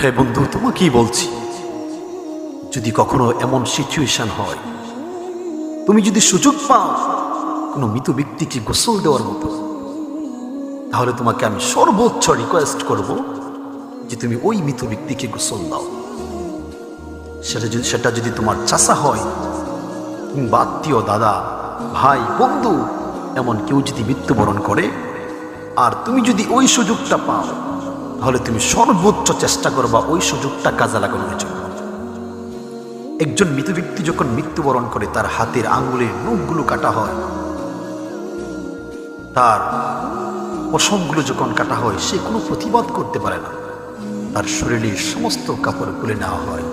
হ্যাঁ বন্ধু, তোমাকেই বলছি, যদি কখনো এমন সিচুয়েশন হয়, তুমি যদি সুযোগ পাও কোনো মৃত ব্যক্তিকে গোসল দেওয়ার মতো, তাহলে তোমাকে আমি সর্বোচ্চ রিকোয়েস্ট করব যে তুমি ওই মৃত ব্যক্তিকে গোসল দাও। সেটা যদি তোমার চাচা হয়, কিংবা আত্মীয়, দাদা, ভাই, বন্ধু, এমন কেউ যদি মৃত্যুবরণ করে, আর তুমি যদি ওই সুযোগটা পাও, তাহলে তুমি সর্বোচ্চ চেষ্টা করবা ওই সুযোগটা কাজে লাগানোর জন্য। একজন মৃত ব্যক্তি যখন মৃত্যুবরণ করে, তার হাতের আঙ্গুলের নখগুলো কাটা হয়, তার পশমগুলো যখন কাটা হয়, সে কোনো প্রতিবাদ করতে পারে না। তার শরীরের সমস্ত কাপড় খুলে নেওয়া হয়।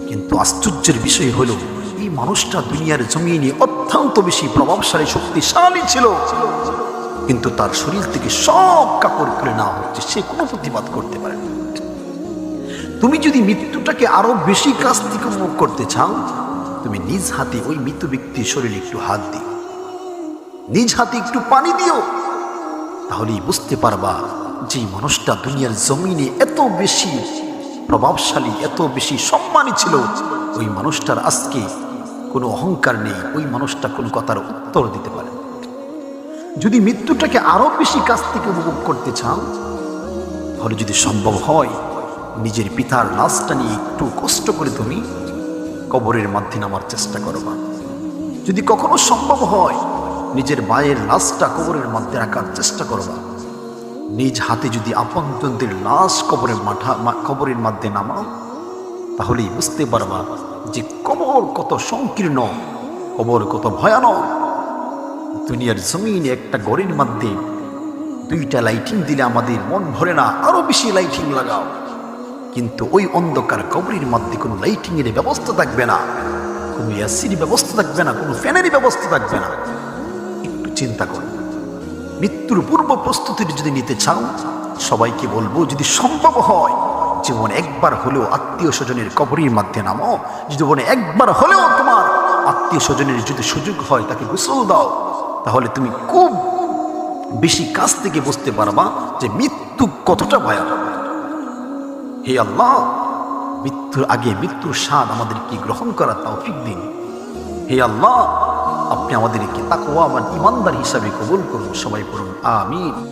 কিন্তু আশ্চর্যের বিষয় হলো, এই মানুষটা দুনিয়ার জমিনে অত্যন্ত বেশি প্রভাবশালী, শক্তিশালী ছিল, কিন্তু তার শরীর থেকে সব কাপড় খুলে নেওয়া হচ্ছে, সে কোনো প্রতিবাদ করতে পারে না। তুমি যদি মৃত্যুটাকে আরো বেশি কাছ থেকে উপভোগ করতে চাও, তুমি নিজ হাতে ওই মৃত ব্যক্তির শরীরে একটু হাত দিও, নিজ হাতে একটু পানি দিও, তাহলেই বুঝতে পারবা যে মানুষটা দুনিয়ার জমিনে এত বেশি প্রভাবশালী, এত বেশি সম্মানী ছিল, ওই মানুষটার আজকে কোনো অহংকার নেই, ওই মানুষটা কোনো কথার উত্তর দিতে পারে। যদি মৃত্যুটাকে আরো বেশি কাছ থেকে উপভোগ করতে চাও, তাহলে যদি সম্ভব হয়, নিজের পিতার লাশটা নিয়ে একটু কষ্ট করে তুমি কবরের মধ্যে নামার চেষ্টা করবা। যদি কখনো সম্ভব হয়, নিজের মায়ের লাশটা কবরের মধ্যে রাখার চেষ্টা করবা। নিজ হাতে যদি আপনজনদের লাশ কবরের মধ্যে নামাও, তাহলেই বুঝতে পারবা যে কবর কত সংকীর্ণ, কবর কত ভয়ানক। দুনিয়ার জমিনে একটা ঘরের মধ্যে 2টা লাইটিং দিলে আমাদের মন ভরে না, আরো বেশি লাইটিং লাগাও, কিন্তু ওই অন্ধকার কবরের মধ্যে কোনো লাইটিং এর ব্যবস্থা থাকবে না, কোনো এসির ব্যবস্থা থাকবে না, কোনো ফ্যানেরই ব্যবস্থা থাকবে না। একটু চিন্তা করো, মৃত্যুর পূর্ব প্রস্তুতি যদি নিতে চাও, সবাইকে বলবো, যদি সম্ভব হয়, জীবনে একবার হলেও আত্মীয় স্বজনের কবরের মধ্যে নামো। জীবনে একবার হলেও তোমার আত্মীয় স্বজনের যদি সুযোগ হয়, তাকে গোসল দাও, তাহলে তুমি খুব বেশি কাছ থেকে বুঝতে পারবা যে মৃত্যু কতটা ভয়ানক। হে আল্লাহ, মৃত্যুর আগে মৃত্যুর স্বাদ আমাদেরকে গ্রহণ করার তৌফিক দিন। হে আল্লাহ, আপনি আমাদেরকে তাকওয়াবান ইমানদার হিসাবে কবুল করুন। সবাই পড়ুন আমিন।